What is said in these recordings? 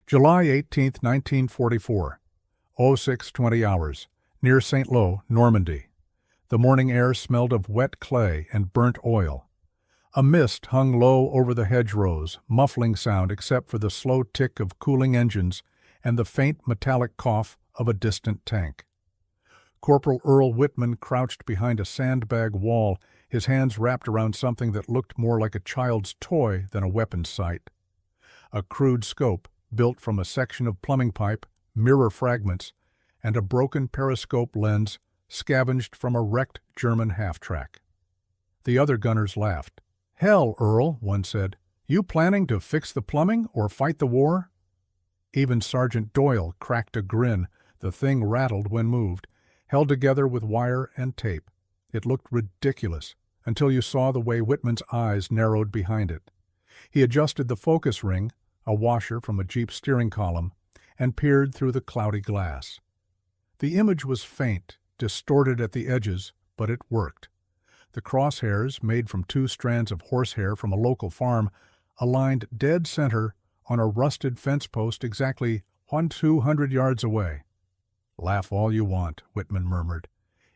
July 18, 1944. 06:20 hours, near St. Lo, Normandy. The morning air smelled of wet clay and burnt oil. A mist hung low over the hedgerows, muffling sound except for the slow tick of cooling engines and the faint metallic cough of a distant tank. Corporal Earl Whitman crouched behind a sandbag wall, his hands wrapped around something that looked more like a child's toy than a weapons sight. A crude scope, built from a section of plumbing pipe, mirror fragments, and a broken periscope lens scavenged from a wrecked German half-track. The other gunners laughed. "Hell, Earl," one said. "You planning to fix the plumbing or fight the war?" Even Sergeant Doyle cracked a grin. The thing rattled when moved, held together with wire and tape. It looked ridiculous until you saw the way Whitman's eyes narrowed behind it. He adjusted the focus ring, a washer from a Jeep steering column, and peered through the cloudy glass. The image was faint, distorted at the edges, but it worked. The crosshairs, made from 2 strands of horsehair from a local farm, aligned dead center on a rusted fence post exactly 200 yards away. "Laugh all you want," Whitman murmured.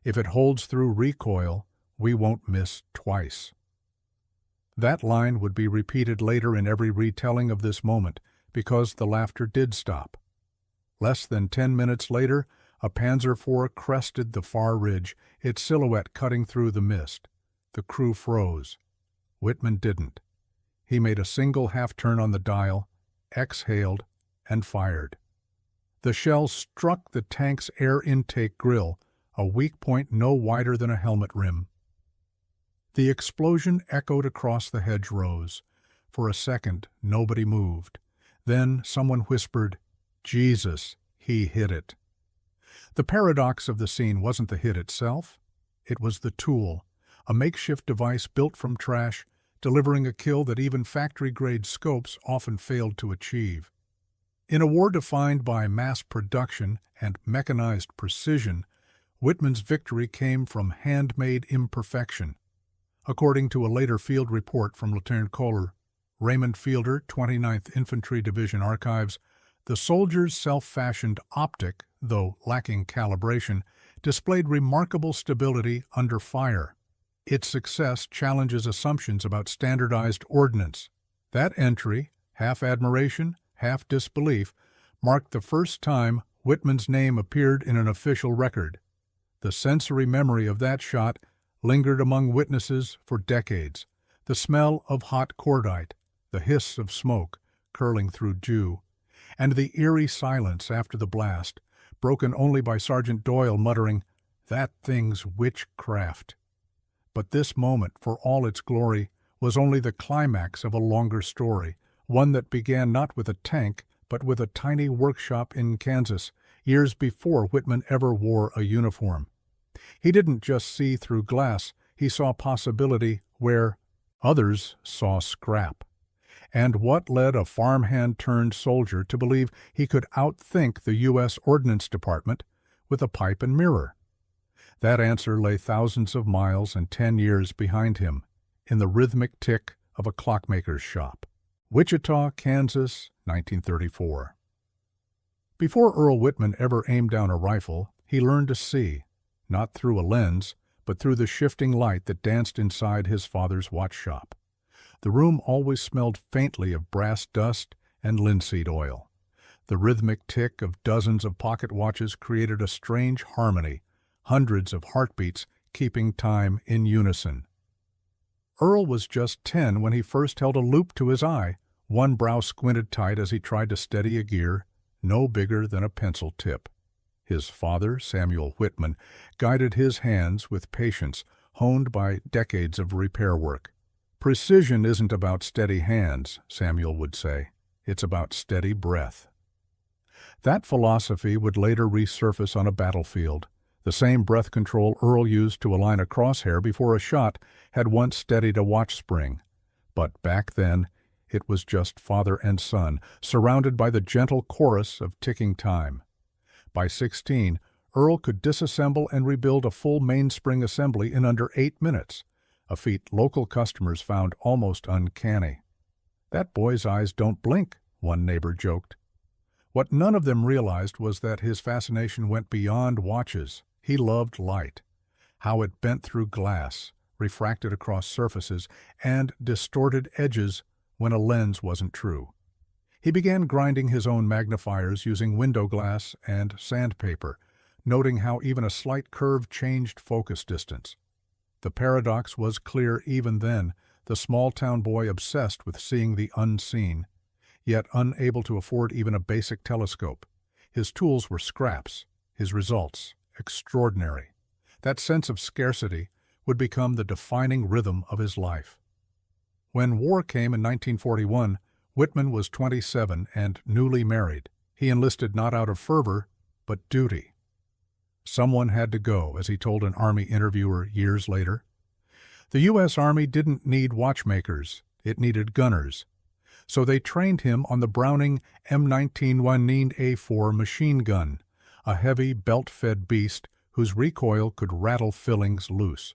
"If it holds through recoil, we won't miss twice." That line would be repeated later in every retelling of this moment, because the laughter did stop. Less than 10 minutes later, a Panzer IV crested the far ridge, its silhouette cutting through the mist. The crew froze. Whitman didn't. He made a single half-turn on the dial, exhaled, and fired. The shell struck the tank's air intake grill, a weak point no wider than a helmet rim. The explosion echoed across the hedgerows. For a second, nobody moved. Then someone whispered, "Jesus, he hit it." The paradox of the scene wasn't the hit itself. It was the tool, a makeshift device built from trash, delivering a kill that even factory-grade scopes often failed to achieve. In a war defined by mass production and mechanized precision, Whitman's victory came from handmade imperfection. According to a later field report from Lieutenant Kohler, Raymond Fielder, 29th Infantry Division Archives, the soldier's self-fashioned optic, though lacking calibration, displayed remarkable stability under fire. Its success challenges assumptions about standardized ordnance. That entry, half admiration, half disbelief, marked the first time Whitman's name appeared in an official record. The sensory memory of that shot lingered among witnesses for decades. The smell of hot cordite, the hiss of smoke curling through dew, and the eerie silence after the blast, broken only by Sergeant Doyle muttering, "That thing's witchcraft." But this moment, for all its glory, was only the climax of a longer story, one that began not with a tank, but with a tiny workshop in Kansas, years before Whitman ever wore a uniform. He didn't just see through glass, he saw possibility where others saw scrap. And what led a farmhand-turned-soldier to believe he could outthink the U.S. Ordnance Department with a pipe and mirror? That answer lay thousands of miles and 10 years behind him, in the rhythmic tick of a clockmaker's shop. Wichita, Kansas, 1934. Before Earl Whitman ever aimed down a rifle, he learned to see, not through a lens, but through the shifting light that danced inside his father's watch shop. The room always smelled faintly of brass dust and linseed oil. The rhythmic tick of dozens of pocket watches created a strange harmony, hundreds of heartbeats keeping time in unison. Earl was just 10 when he first held a loupe to his eye, one brow squinted tight as he tried to steady a gear, no bigger than a pencil tip. His father, Samuel Whitman, guided his hands with patience, honed by decades of repair work. "Precision isn't about steady hands," Samuel would say. "It's about steady breath." That philosophy would later resurface on a battlefield. The same breath control Earl used to align a crosshair before a shot had once steadied a watch spring. But back then, it was just father and son, surrounded by the gentle chorus of ticking time. By 16, Earl could disassemble and rebuild a full mainspring assembly in under 8 minutes, a feat local customers found almost uncanny. "That boy's eyes don't blink," one neighbor joked. What none of them realized was that his fascination went beyond watches. He loved light, how it bent through glass, refracted across surfaces, and distorted edges when a lens wasn't true. He began grinding his own magnifiers using window glass and sandpaper, noting how even a slight curve changed focus distance. The paradox was clear even then, the small-town boy obsessed with seeing the unseen, yet unable to afford even a basic telescope. His tools were scraps, his results extraordinary. That sense of scarcity would become the defining rhythm of his life. When war came in 1941, Whitman was 27 and newly married. He enlisted not out of fervor, but duty. Someone had to go, as he told an Army interviewer years later. The U.S. Army didn't need watchmakers, it needed gunners. So they trained him on the Browning M19 1A4 machine gun, a heavy, belt-fed beast whose recoil could rattle fillings loose.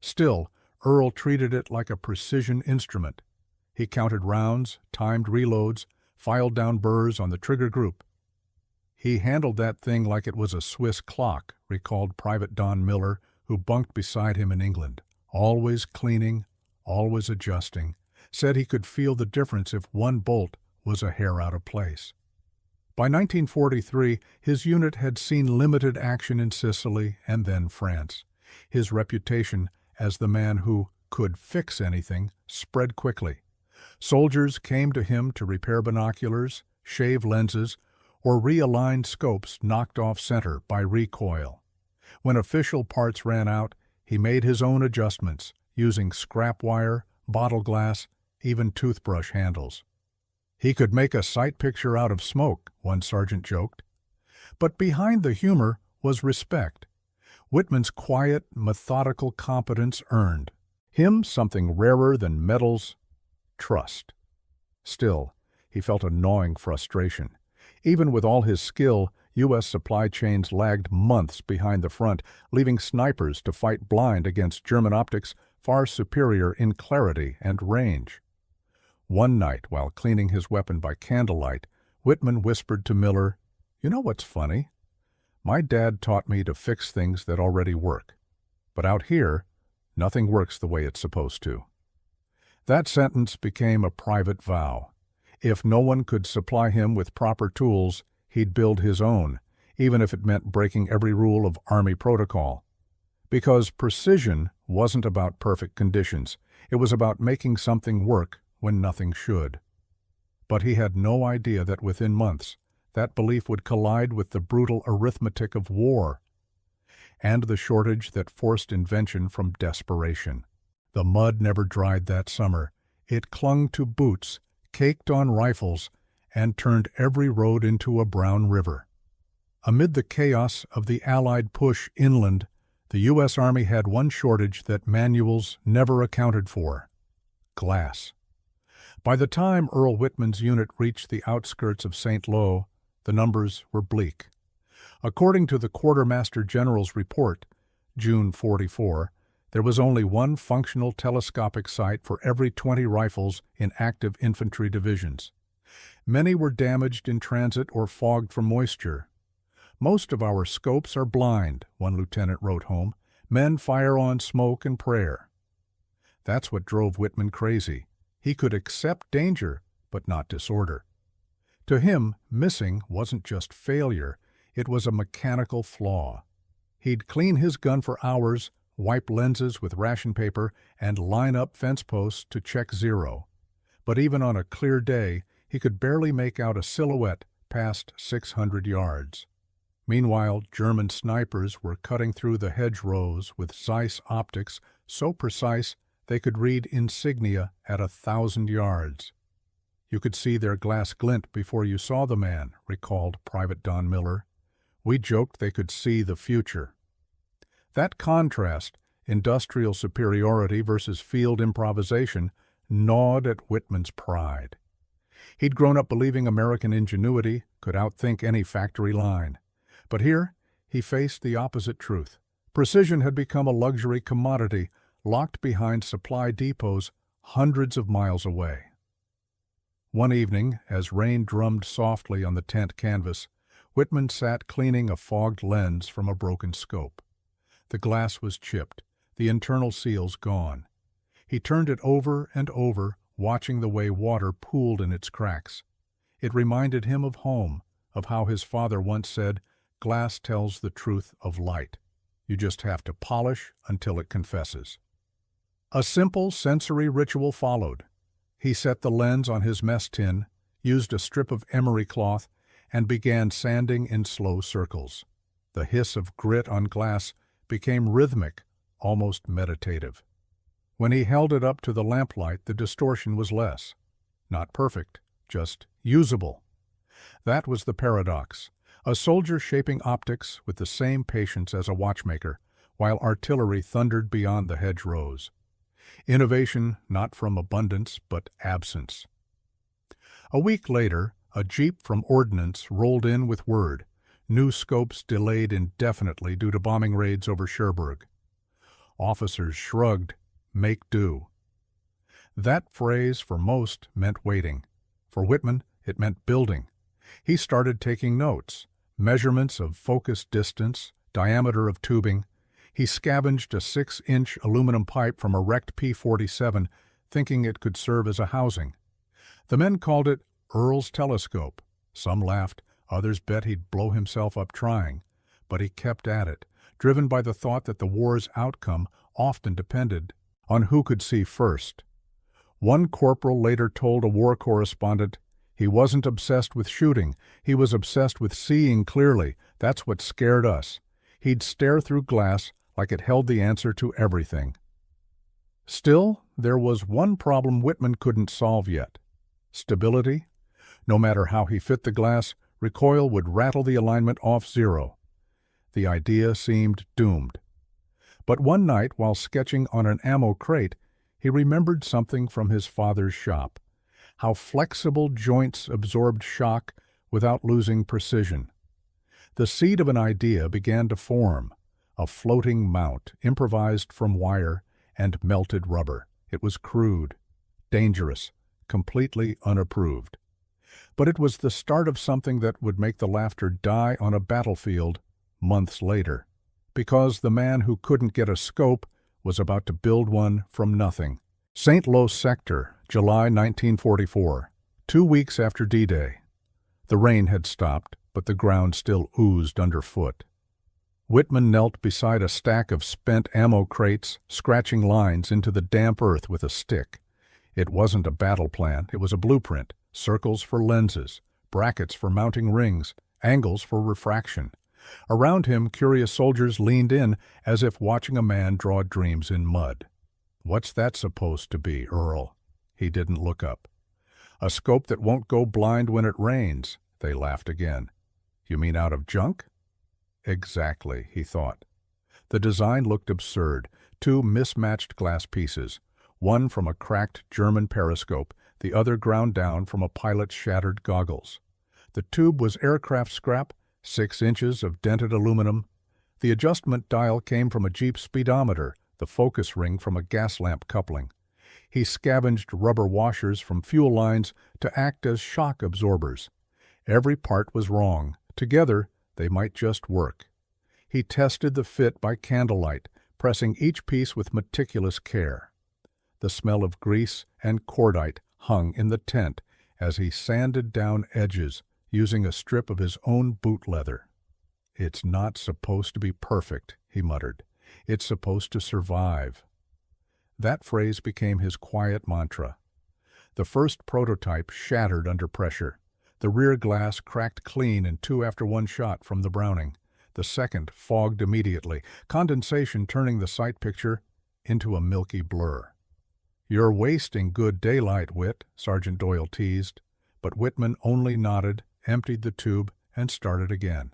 Still, Earl treated it like a precision instrument. He counted rounds, timed reloads, filed down burrs on the trigger group. He handled that thing like it was a Swiss clock, recalled Private Don Miller, who bunked beside him in England. Always cleaning, always adjusting, said he could feel the difference if one bolt was a hair out of place. By 1943, his unit had seen limited action in Sicily and then France. His reputation as the man who could fix anything spread quickly. Soldiers came to him to repair binoculars, shave lenses, or realign scopes knocked off center by recoil. When official parts ran out, he made his own adjustments, using scrap wire, bottle glass, even toothbrush handles. He could make a sight picture out of smoke, one sergeant joked. But behind the humor was respect. Whitman's quiet, methodical competence earned him something rarer than medals: trust. Still, he felt a gnawing frustration. Even with all his skill, U.S. supply chains lagged months behind the front, leaving snipers to fight blind against German optics far superior in clarity and range. One night, while cleaning his weapon by candlelight, Whitman whispered to Miller, "You know what's funny? My dad taught me to fix things that already work. But out here, nothing works the way it's supposed to." That sentence became a private vow. If no one could supply him with proper tools, he'd build his own, even if it meant breaking every rule of Army protocol. Because precision wasn't about perfect conditions. It was about making something work when nothing should. But he had no idea that within months, that belief would collide with the brutal arithmetic of war and the shortage that forced invention from desperation. The mud never dried that summer. It clung to boots, caked on rifles, and turned every road into a brown river. Amid the chaos of the Allied push inland, the U.S. Army had one shortage that manuals never accounted for: glass. By the time Earl Whitman's unit reached the outskirts of St. Lo, the numbers were bleak. According to the Quartermaster General's report, June 44, there was only one functional telescopic sight for every 20 rifles in active infantry divisions. Many were damaged in transit or fogged from moisture. "Most of our scopes are blind," one lieutenant wrote home. "Men fire on smoke and prayer." That's what drove Whitman crazy. He could accept danger, but not disorder. To him, missing wasn't just failure, it was a mechanical flaw. He'd clean his gun for hours, wipe lenses with ration paper, and line up fence posts to check zero. But even on a clear day, he could barely make out a silhouette past 600 yards. Meanwhile, German snipers were cutting through the hedgerows with Zeiss optics so precise they could read insignia at 1,000 yards. "You could see their glass glint before you saw the man," recalled Private Don Miller. "We joked they could see the future." That contrast, industrial superiority versus field improvisation, gnawed at Whitman's pride. He'd grown up believing American ingenuity could outthink any factory line. But here, he faced the opposite truth. Precision had become a luxury commodity, locked behind supply depots hundreds of miles away. One evening, as rain drummed softly on the tent canvas, Whitman sat cleaning a fogged lens from a broken scope. The glass was chipped, the internal seals gone. He turned it over and over, watching the way water pooled in its cracks. It reminded him of home, of how his father once said, "Glass tells the truth of light. You just have to polish until it confesses." A simple sensory ritual followed. He set the lens on his mess tin, used a strip of emery cloth, and began sanding in slow circles. The hiss of grit on glass became rhythmic, almost meditative. When he held it up to the lamplight, the distortion was less. Not perfect, just usable. That was the paradox. A soldier shaping optics with the same patience as a watchmaker, while artillery thundered beyond the hedgerows. Innovation not from abundance, but absence. A week later, a jeep from Ordnance rolled in with word. New scopes delayed indefinitely due to bombing raids over Cherbourg. Officers shrugged, "Make do." That phrase for most meant waiting. For Whitman, it meant building. He started taking notes, measurements of focus distance, diameter of tubing. He scavenged a 6-inch aluminum pipe from a wrecked P-47, thinking it could serve as a housing. The men called it Earl's telescope. Some laughed, others bet he'd blow himself up trying. But he kept at it, driven by the thought that the war's outcome often depended on who could see first. One corporal later told a war correspondent, "He wasn't obsessed with shooting, he was obsessed with seeing clearly. That's what scared us. He'd stare through glass like it held the answer to everything." Still, there was one problem Whitman couldn't solve yet. Stability. No matter how he fit the glass, recoil would rattle the alignment off zero. The idea seemed doomed. But one night, while sketching on an ammo crate, he remembered something from his father's shop. How flexible joints absorbed shock without losing precision. The seed of an idea began to form, a floating mount, improvised from wire and melted rubber. It was crude, dangerous, completely unapproved. But it was the start of something that would make the laughter die on a battlefield months later, because the man who couldn't get a scope was about to build one from nothing. St. Lo Sector, July 1944, 2 weeks after D-Day. The rain had stopped, but the ground still oozed underfoot. Whitman knelt beside a stack of spent ammo crates, scratching lines into the damp earth with a stick. It wasn't a battle plan, it was a blueprint. Circles for lenses, brackets for mounting rings, angles for refraction. Around him, curious soldiers leaned in as if watching a man draw dreams in mud. "What's that supposed to be, Earl?" He didn't look up. "A scope that won't go blind when it rains," they laughed again. "You mean out of junk?" Exactly, he thought. The design looked absurd. 2 mismatched glass pieces, one from a cracked German periscope, the other ground down from a pilot's shattered goggles. The tube was aircraft scrap, 6 inches of dented aluminum. The adjustment dial came from a Jeep speedometer, the focus ring from a gas lamp coupling. He scavenged rubber washers from fuel lines to act as shock absorbers. Every part was wrong. Together, they might just work. He tested the fit by candlelight, pressing each piece with meticulous care. The smell of grease and cordite hung in the tent as he sanded down edges using a strip of his own boot leather. "It's not supposed to be perfect," he muttered. "It's supposed to survive." That phrase became his quiet mantra. The first prototype shattered under pressure. The rear glass cracked clean in 2 after 1 shot from the Browning. The second fogged immediately, condensation turning the sight picture into a milky blur. "You're wasting good daylight, Whit," Sergeant Doyle teased, but Whitman only nodded, emptied the tube, and started again.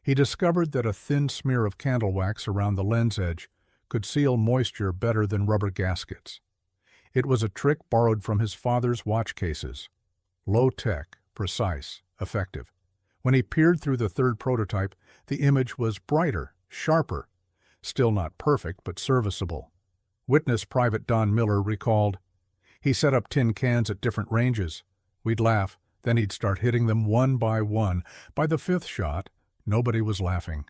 He discovered that a thin smear of candle wax around the lens edge could seal moisture better than rubber gaskets. It was a trick borrowed from his father's watch cases. Low-tech, precise, effective. When he peered through the third prototype, the image was brighter, sharper. Still not perfect, but serviceable. Witness Private Don Miller recalled, "He set up tin cans at different ranges. We'd laugh, then he'd start hitting them one by one. By the fifth shot, nobody was laughing.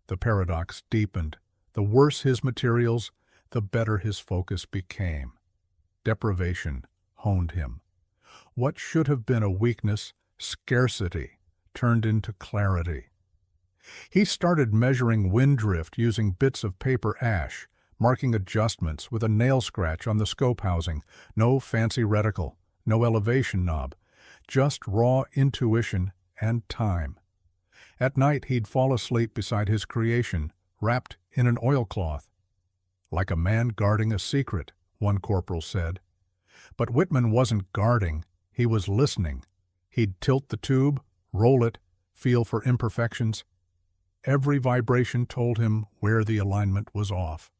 The paradox deepened. The worse his materials, the better his focus became. Deprivation honed him. What should have been a weakness, scarcity, turned into clarity. He started measuring wind drift using bits of paper ash, marking adjustments with a nail scratch on the scope housing. No fancy reticle, no elevation knob, just raw intuition and time. At night he'd fall asleep beside his creation, wrapped in an oilcloth. Like a man guarding a secret, one corporal said. But Whitman wasn't guarding, he was listening. He'd tilt the tube, roll it, feel for imperfections. Every vibration told him where the alignment was off.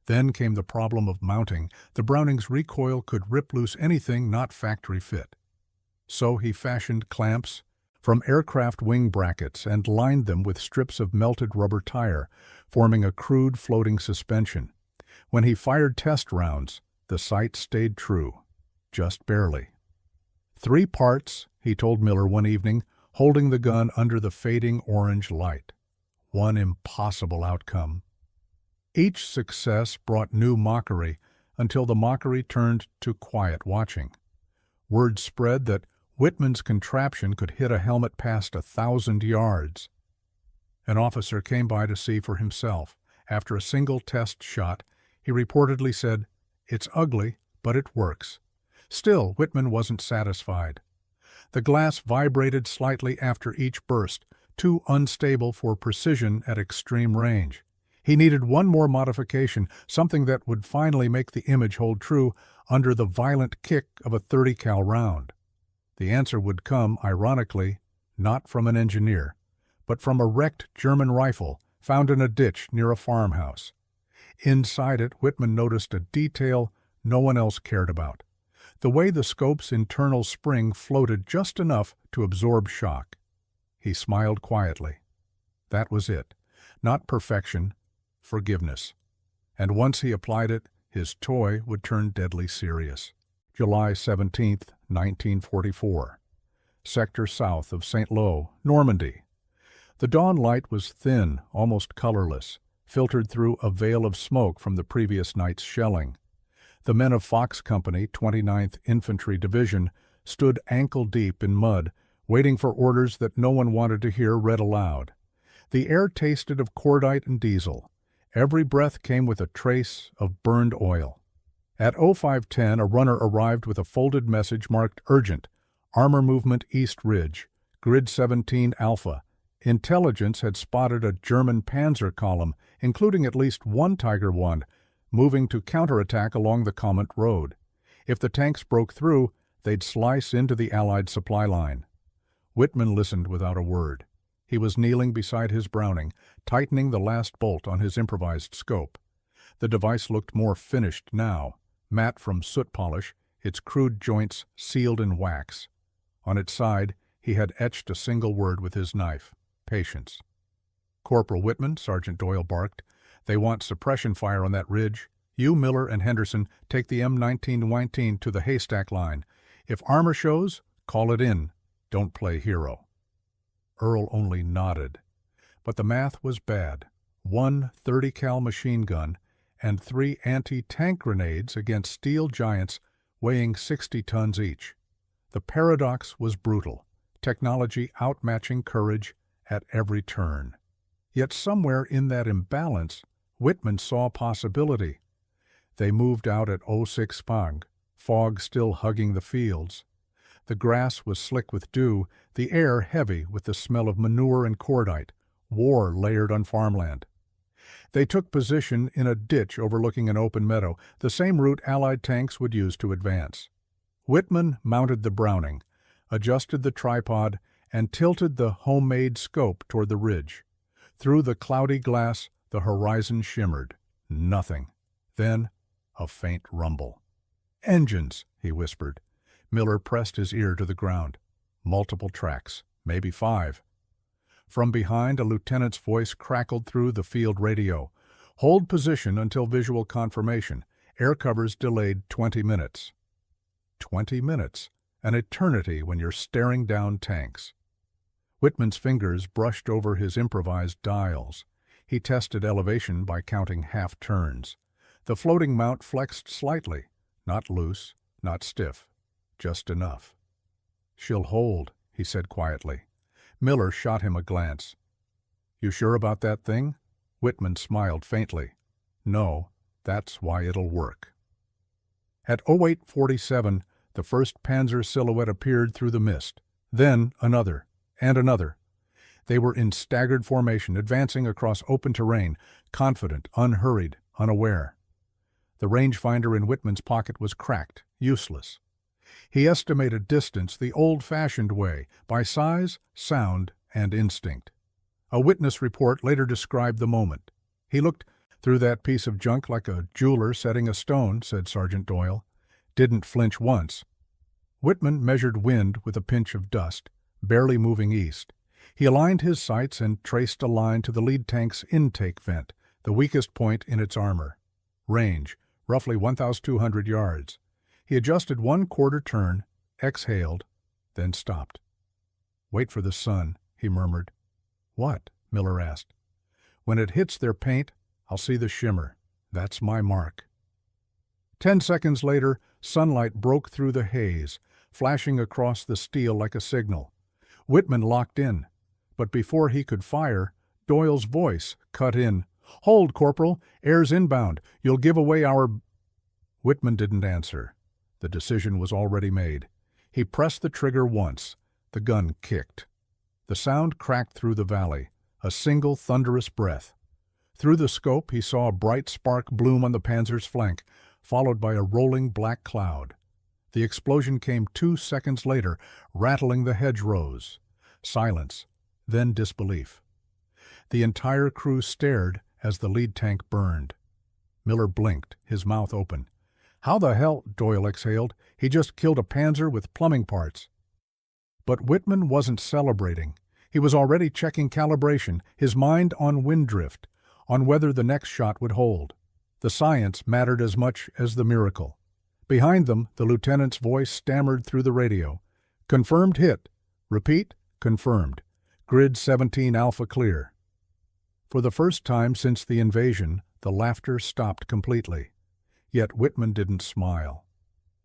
Then came the problem of mounting. The Browning's recoil could rip loose anything not factory fit. So he fashioned clamps from aircraft wing brackets and lined them with strips of melted rubber tire, forming a crude floating suspension. When he fired test rounds, the sight stayed true, just barely. 3 parts, he told Miller one evening, holding the gun under the fading orange light. One impossible outcome. Each success brought new mockery until the mockery turned to quiet watching. Word spread that Whitman's contraption could hit a helmet past 1,000 yards. An officer came by to see for himself. After a single test shot, he reportedly said, "It's ugly, but it works." Still, Whitman wasn't satisfied. The glass vibrated slightly after each burst, too unstable for precision at extreme range. He needed one more modification, something that would finally make the image hold true under the violent kick of a 30 cal round. The answer would come, ironically, not from an engineer, but from a wrecked German rifle found in a ditch near a farmhouse. Inside it, Whitman noticed a detail no one else cared about: the way the scope's internal spring floated just enough to absorb shock. He smiled quietly. That was it. Not perfection, forgiveness. And once he applied it, his toy would turn deadly serious. July 17, 1944. Sector south of St. Lo, Normandy. The dawn light was thin, almost colorless, filtered through a veil of smoke from the previous night's shelling. The men of Fox Company, 29th Infantry Division, stood ankle-deep in mud, waiting for orders that no one wanted to hear read aloud. The air tasted of cordite and diesel. Every breath came with a trace of burned oil. At 05:10, a runner arrived with a folded message marked Urgent, Armor Movement East Ridge, Grid 17 Alpha. Intelligence had spotted a German Panzer column, including at least one Tiger I, moving to counterattack along the Comet Road. If the tanks broke through, they'd slice into the Allied supply line. Whitman listened without a word. He was kneeling beside his Browning, tightening the last bolt on his improvised scope. The device looked more finished now, matte from soot polish, its crude joints sealed in wax. On its side, he had etched a single word with his knife: patience. "Corporal Whitman," Sergeant Doyle barked, "they want suppression fire on that ridge. You, Miller, and Henderson take the M1919 to the haystack line. If armor shows, call it in. Don't play hero." Earl only nodded. But the math was bad. 1 30 cal machine gun and 3 anti-tank grenades against steel giants weighing 60 tons each. The paradox was brutal, technology outmatching courage at every turn. Yet somewhere in that imbalance, Whitman saw possibility. They moved out at 06 Spang, fog still hugging the fields. The grass was slick with dew, the air heavy with the smell of manure and cordite, war layered on farmland. They took position in a ditch overlooking an open meadow, the same route Allied tanks would use to advance. Whitman mounted the Browning, adjusted the tripod, and tilted the homemade scope toward the ridge. Through the cloudy glass, the horizon shimmered. Nothing. Then, a faint rumble. "Engines," he whispered. Miller pressed his ear to the ground. Multiple tracks, maybe 5. From behind, a lieutenant's voice crackled through the field radio. "Hold position until visual confirmation. Air covers delayed 20 minutes." 20 minutes. An eternity when you're staring down tanks. Whitman's fingers brushed over his improvised dials. He tested elevation by counting half turns. The floating mount flexed slightly, not loose, not stiff, just enough. "She'll hold," he said quietly. Miller shot him a glance. "You sure about that thing?" Whitman smiled faintly. "No, that's why it'll work." At 08:47, the first Panzer silhouette appeared through the mist. Then another, and another. They were in staggered formation, advancing across open terrain, confident, unhurried, unaware. The rangefinder in Whitman's pocket was cracked, useless. He estimated distance the old-fashioned way, by size, sound, and instinct. A witness report later described the moment. "He looked through that piece of junk like a jeweler setting a stone," said Sergeant Doyle. "Didn't flinch once." Whitman measured wind with a pinch of dust, barely moving east. He aligned his sights and traced a line to the lead tank's intake vent, the weakest point in its armor. Range, roughly 1,200 yards. He adjusted one quarter turn, exhaled, then stopped. "Wait for the sun," he murmured. "What?" Miller asked. "When it hits their paint, I'll see the shimmer. That's my mark." 10 seconds later, sunlight broke through the haze, flashing across the steel like a signal. Whitman locked in, but before he could fire, Doyle's voice cut in. "Hold, Corporal! Air's inbound! You'll give away our—" Whitman didn't answer. The decision was already made. He pressed the trigger once. The gun kicked. The sound cracked through the valley, a single thunderous breath. Through the scope he saw a bright spark bloom on the Panzer's flank, followed by a rolling black cloud. The explosion came 2 seconds later, rattling the hedgerows. Silence, then disbelief. The entire crew stared as the lead tank burned. Miller blinked, his mouth open. "How the hell," Doyle exhaled, "he just killed a Panzer with plumbing parts." But Whitman wasn't celebrating. He was already checking calibration, his mind on wind drift, on whether the next shot would hold. The science mattered as much as the miracle. Behind them, the lieutenant's voice stammered through the radio. "Confirmed hit. Repeat, confirmed. Grid 17 Alpha clear." For the first time since the invasion, the laughter stopped completely. Yet Whitman didn't smile.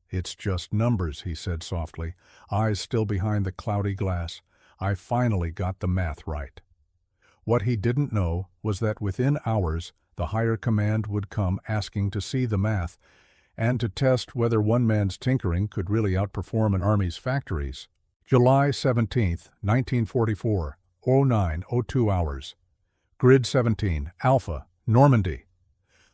"It's just numbers," he said softly, eyes still behind the cloudy glass. "I finally got the math right." What he didn't know was that within hours, the higher command would come asking to see the math and to test whether one man's tinkering could really outperform an army's factories. July 17, 1944, 09:02 hours. Grid 17, Alpha, Normandy.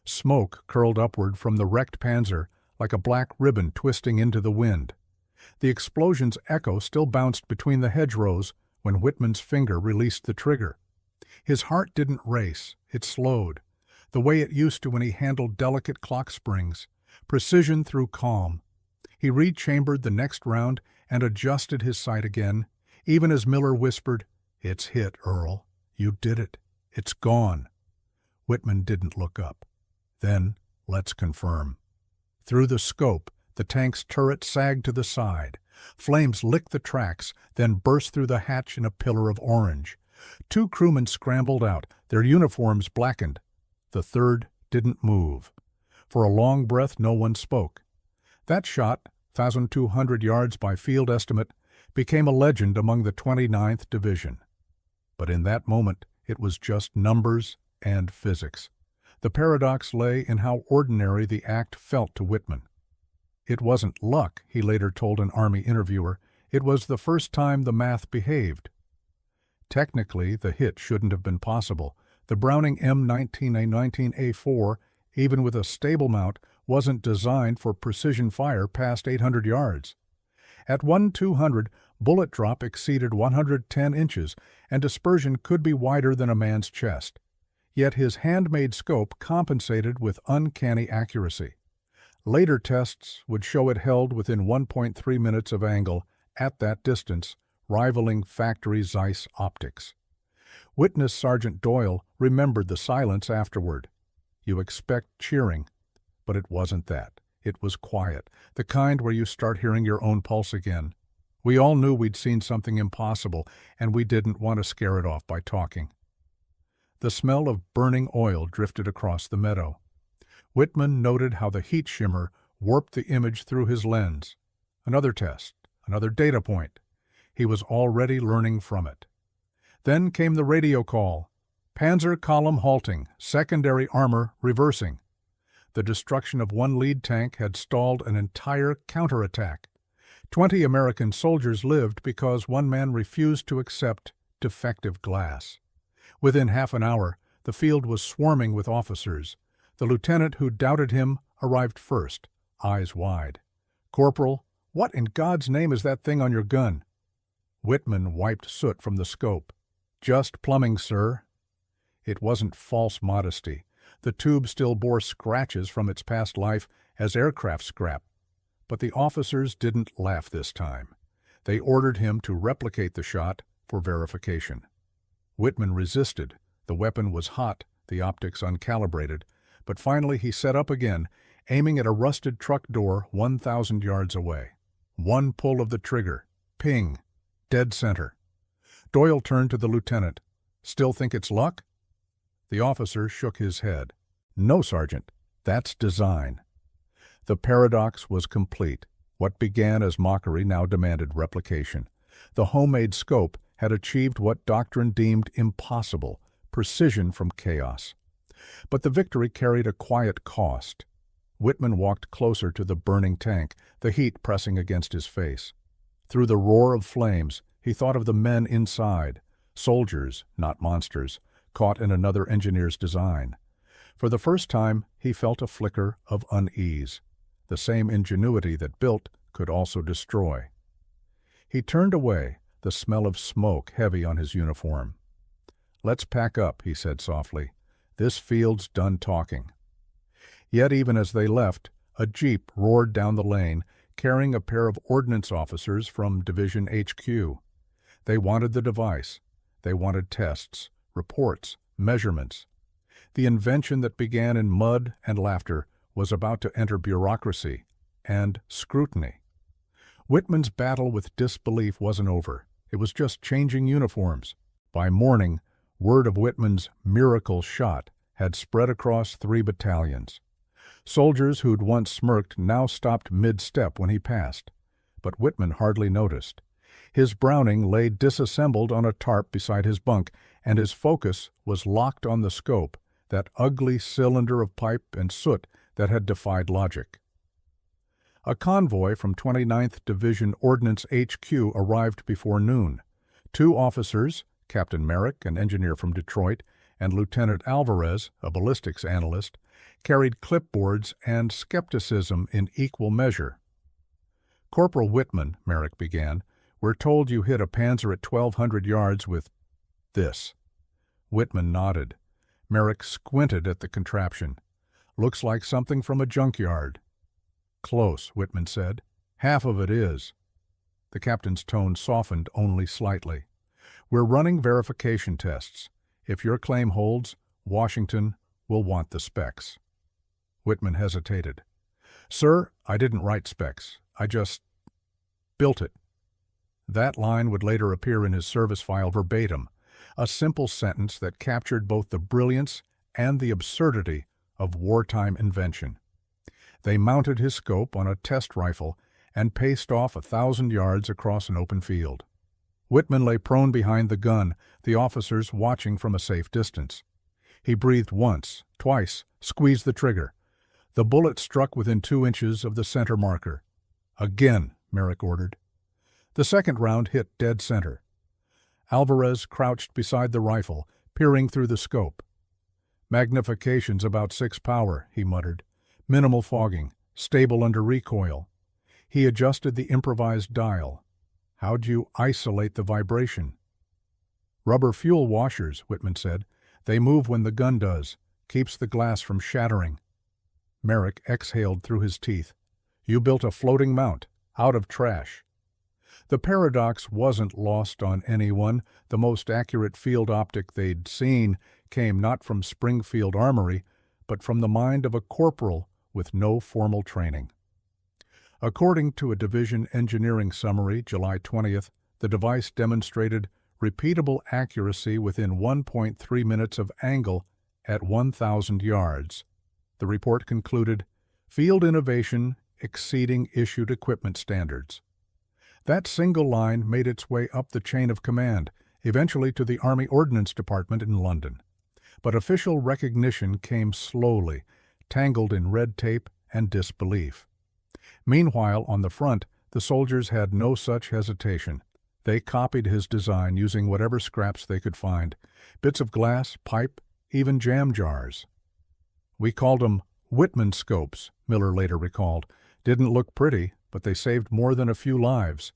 Smoke curled upward from the wrecked Panzer like a black ribbon twisting into the wind. The explosion's echo still bounced between the hedgerows when Whitman's finger released the trigger. His heart didn't race, it slowed, the way it used to when he handled delicate clock springs, precision through calm. He rechambered the next round and adjusted his sight again, even as Miller whispered, "It's hit, Earl. You did it. It's gone." Whitman didn't look up. Then, let's confirm. Through the scope, the tank's turret sagged to the side. Flames licked the tracks, then burst through the hatch in a pillar of orange. 2 crewmen scrambled out, their uniforms blackened. The third didn't move. For a long breath, no one spoke. That shot, 1,200 yards by field estimate, became a legend among the 29th Division. But in that moment, it was just numbers and physics. The paradox lay in how ordinary the act felt to Whitman. It wasn't luck, he later told an Army interviewer. It was the first time the math behaved. Technically, the hit shouldn't have been possible. The Browning M19A19A4, even with a stable mount, wasn't designed for precision fire past 800 yards. At 1-200, bullet drop exceeded 110 inches, and dispersion could be wider than a man's chest. Yet his handmade scope compensated with uncanny accuracy. Later tests would show it held within 1.3 minutes of angle at that distance, rivaling factory Zeiss optics. Witness Sergeant Doyle remembered the silence afterward. You expect cheering, but it wasn't that. It was quiet, the kind where you start hearing your own pulse again. We all knew we'd seen something impossible, and we didn't want to scare it off by talking. The smell of burning oil drifted across the meadow. Whitman noted how the heat shimmer warped the image through his lens. Another test, another data point. He was already learning from it. Then came the radio call. Panzer column halting, secondary armor reversing. The destruction of one lead tank had stalled an entire counterattack. 20 American soldiers lived because one man refused to accept defective glass. Within half an hour, the field was swarming with officers. The lieutenant who doubted him arrived first, eyes wide. "Corporal, what in God's name is that thing on your gun?" Whitman wiped soot from the scope. "Just plumbing, sir." It wasn't false modesty. The tube still bore scratches from its past life as aircraft scrap. But the officers didn't laugh this time. They ordered him to replicate the shot for verification. Whitman resisted. The weapon was hot, the optics uncalibrated, but finally he set up again, aiming at a rusted truck door 1,000 yards away. One pull of the trigger. Ping. Dead center. Doyle turned to the lieutenant. "Still think it's luck?" The officer shook his head. "No, Sergeant. That's design." The paradox was complete. What began as mockery now demanded replication. The homemade scope had achieved what doctrine deemed impossible, precision from chaos. But the victory carried a quiet cost. Whitman walked closer to the burning tank, the heat pressing against his face. Through the roar of flames, he thought of the men inside, soldiers, not monsters, caught in another engineer's design. For the first time, he felt a flicker of unease. The same ingenuity that built could also destroy. He turned away, the smell of smoke heavy on his uniform. "Let's pack up," he said softly. "This field's done talking." Yet even as they left, a jeep roared down the lane, carrying a pair of ordnance officers from Division HQ. They wanted the device. They wanted tests, reports, measurements. The invention that began in mud and laughter was about to enter bureaucracy and scrutiny. Whitman's battle with disbelief wasn't over. It was just changing uniforms. By morning, word of Whitman's miracle shot had spread across 3 battalions. Soldiers who'd once smirked now stopped mid-step when he passed. But Whitman hardly noticed. His Browning lay disassembled on a tarp beside his bunk, and his focus was locked on the scope, that ugly cylinder of pipe and soot that had defied logic. A convoy from 29th Division Ordnance HQ arrived before noon. 2 officers, Captain Merrick, an engineer from Detroit, and Lieutenant Alvarez, a ballistics analyst, carried clipboards and skepticism in equal measure. "Corporal Whitman," Merrick began, "we're told you hit a Panzer at 1,200 yards with this." Whitman nodded. Merrick squinted at the contraption. "Looks like something from a junkyard." "Close," Whitman said. "Half of it is." The captain's tone softened only slightly. "We're running verification tests. If your claim holds, Washington will want the specs." Whitman hesitated. "Sir, I didn't write specs. I just built it." That line would later appear in his service file verbatim, a simple sentence that captured both the brilliance and the absurdity of wartime invention. They mounted his scope on a test rifle and paced off 1,000 yards across an open field. Whitman lay prone behind the gun, the officers watching from a safe distance. He breathed once, twice, squeezed the trigger. The bullet struck within 2 inches of the center marker. "Again," Merrick ordered. The second round hit dead center. Alvarez crouched beside the rifle, peering through the scope. "Magnification's about 6 power," he muttered. "Minimal fogging, stable under recoil." He adjusted the improvised dial. "How'd you isolate the vibration?" "Rubber fuel washers," Whitman said. "They move when the gun does. Keeps the glass from shattering." Merrick exhaled through his teeth. "You built a floating mount, out of trash." The paradox wasn't lost on anyone. The most accurate field optic they'd seen came not from Springfield Armory, but from the mind of a corporal with no formal training. According to a division engineering summary, July 20th, the device demonstrated repeatable accuracy within 1.3 minutes of angle at 1,000 yards. The report concluded, field innovation exceeding issued equipment standards. That single line made its way up the chain of command, eventually to the Army Ordnance Department in London. But official recognition came slowly, tangled in red tape and disbelief. Meanwhile, on the front, the soldiers had no such hesitation. They copied his design using whatever scraps they could find, bits of glass, pipe, even jam jars. "We called them Whitman scopes," Miller later recalled. "Didn't look pretty, but they saved more than a few lives."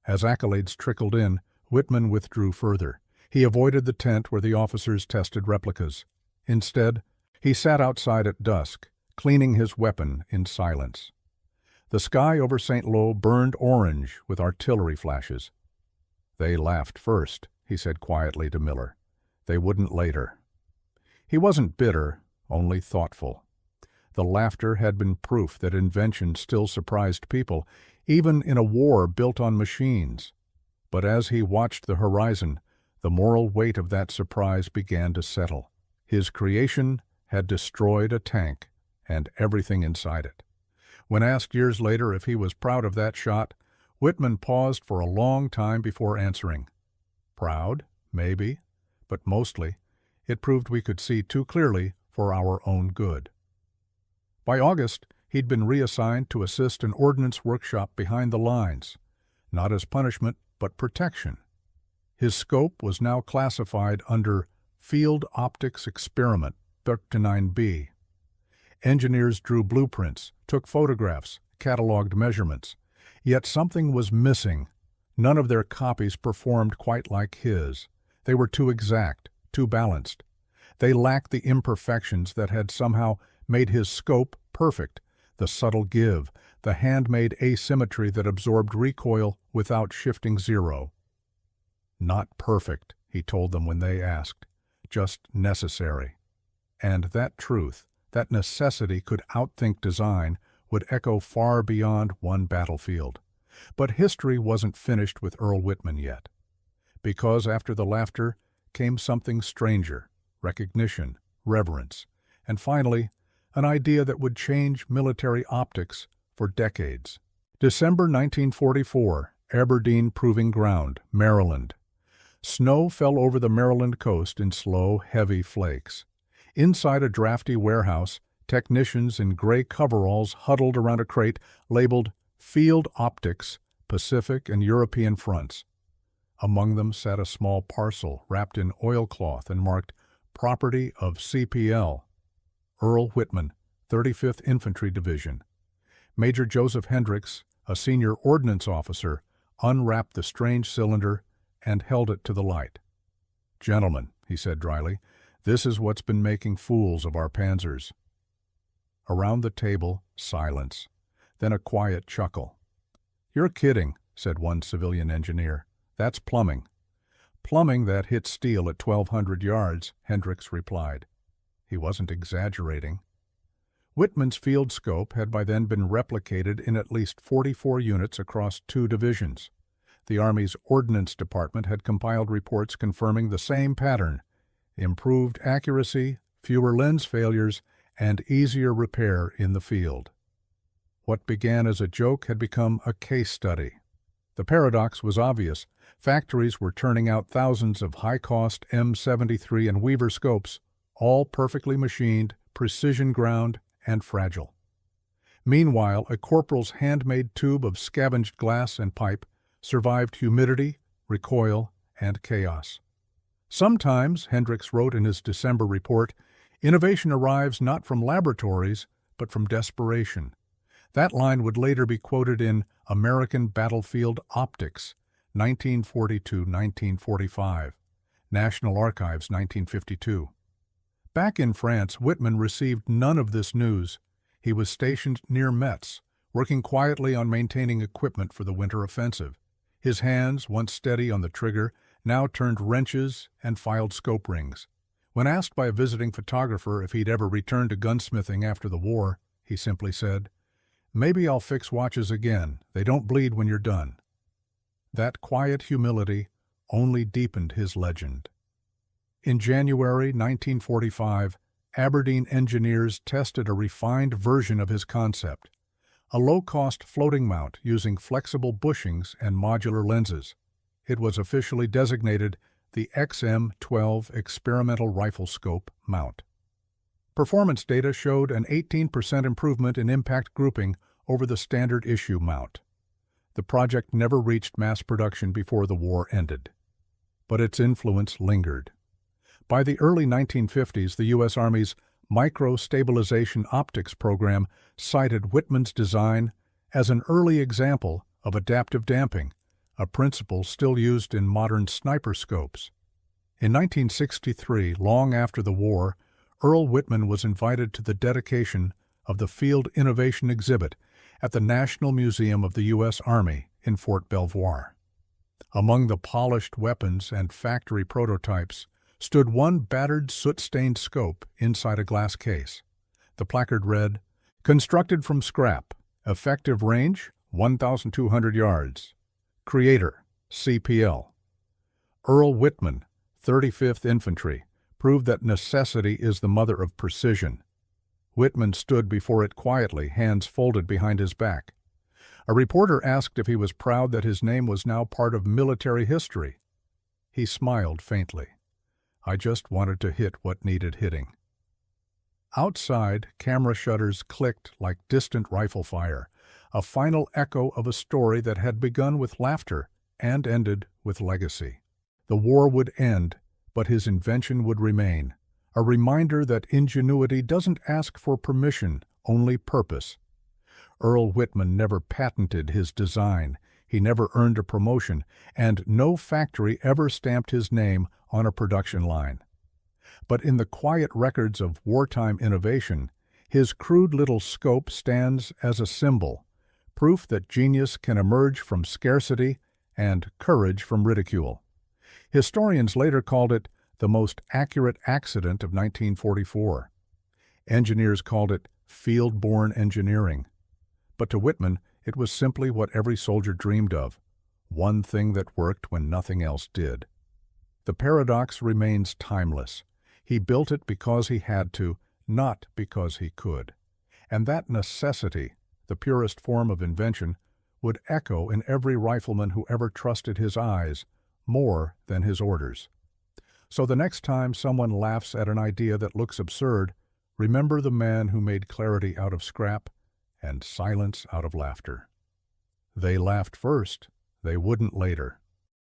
As accolades trickled in, Whitman withdrew further. He avoided the tent where the officers tested replicas. Instead, he sat outside at dusk, cleaning his weapon in silence. The sky over St. Lo burned orange with artillery flashes. "They laughed first," he said quietly to Miller. "They wouldn't later." He wasn't bitter, only thoughtful. The laughter had been proof that invention still surprised people, even in a war built on machines. But as he watched the horizon, the moral weight of that surprise began to settle. His creation had destroyed a tank and everything inside it. When asked years later if he was proud of that shot, Whitman paused for a long time before answering. "Proud? Maybe. But mostly, it proved we could see too clearly for our own good." By August, he'd been reassigned to assist an ordnance workshop behind the lines, not as punishment, but protection. His scope was now classified under Field Optics Experiment, 39B. Engineers drew blueprints, took photographs, cataloged measurements. Yet something was missing. None of their copies performed quite like his. They were too exact, too balanced. They lacked the imperfections that had somehow made his scope perfect, the subtle give, the handmade asymmetry that absorbed recoil without shifting zero. "Not perfect," he told them when they asked, "just necessary." And that truth, that necessity could outthink design, would echo far beyond one battlefield. But history wasn't finished with Earl Whitman yet. Because after the laughter came something stranger, recognition, reverence, and finally, an idea that would change military optics for decades. December 1944, Aberdeen Proving Ground, Maryland. Snow fell over the Maryland coast in slow, heavy flakes. Inside a drafty warehouse, technicians in gray coveralls huddled around a crate labeled Field Optics, Pacific and European Fronts. Among them sat a small parcel wrapped in oilcloth and marked Property of CPL. Earl Whitman, 35th Infantry Division. Major Joseph Hendricks, a senior ordnance officer, unwrapped the strange cylinder and held it to the light. "Gentlemen," he said dryly, "this is what's been making fools of our panzers." Around the table, silence. Then a quiet chuckle. "You're kidding," said one civilian engineer. "That's plumbing." "Plumbing that hits steel at 1,200 yards, Hendricks replied. He wasn't exaggerating. Whitman's field scope had by then been replicated in at least 44 units across 2 divisions. The Army's Ordnance Department had compiled reports confirming the same pattern: improved accuracy, fewer lens failures, and easier repair in the field. What began as a joke had become a case study. The paradox was obvious. Factories were turning out thousands of high-cost M73 and Weaver scopes, all perfectly machined, precision-ground, and fragile. Meanwhile, a corporal's handmade tube of scavenged glass and pipe survived humidity, recoil, and chaos. Sometimes, Hendricks wrote in his December report, innovation arrives not from laboratories, but from desperation. That line would later be quoted in American Battlefield Optics, 1942-1945, National Archives, 1952. Back in France, Whitman received none of this news. He was stationed near Metz, working quietly on maintaining equipment for the winter offensive. His hands, once steady on the trigger, now turned wrenches and filed scope rings. When asked by a visiting photographer if he'd ever returned to gunsmithing after the war, he simply said. "Maybe I'll fix watches again. They don't bleed when you're done." That quiet humility only deepened his legend. In January 1945, Aberdeen engineers tested a refined version of his concept, a low-cost floating mount using flexible bushings and modular lenses. It was officially designated the XM-12 Experimental Rifle Scope Mount. Performance data showed an 18% improvement in impact grouping over the standard issue mount. The project never reached mass production before the war ended, but its influence lingered. By the early 1950s, the U.S. Army's Micro-Stabilization Optics program cited Whitman's design as an early example of adaptive damping, a principle still used in modern sniper scopes. In 1963, long after the war, Earl Whitman was invited to the dedication of the Field Innovation Exhibit at the National Museum of the U.S. Army in Fort Belvoir. Among the polished weapons and factory prototypes stood one battered, soot-stained scope inside a glass case. The placard read, "Constructed from scrap. Effective range, 1,200 yards. Creator, CPL." Earl Whitman, 35th Infantry, proved that necessity is the mother of precision. Whitman stood before it quietly, hands folded behind his back. A reporter asked if he was proud that his name was now part of military history. He smiled faintly. "I just wanted to hit what needed hitting." Outside, camera shutters clicked like distant rifle fire, a final echo of a story that had begun with laughter and ended with legacy. The war would end, but his invention would remain, a reminder that ingenuity doesn't ask for permission, only purpose. Earl Whitman never patented his design, he never earned a promotion, and no factory ever stamped his name on a production line. But in the quiet records of wartime innovation, his crude little scope stands as a symbol, proof that genius can emerge from scarcity and courage from ridicule. Historians later called it the most accurate accident of 1944. Engineers called it field-borne engineering. But to Whitman, it was simply what every soldier dreamed of, one thing that worked when nothing else did. The paradox remains timeless. He built it because he had to, not because he could. And that necessity, the purest form of invention, would echo in every rifleman who ever trusted his eyes more than his orders. So the next time someone laughs at an idea that looks absurd, remember the man who made clarity out of scrap and silence out of laughter. They laughed first, they wouldn't later.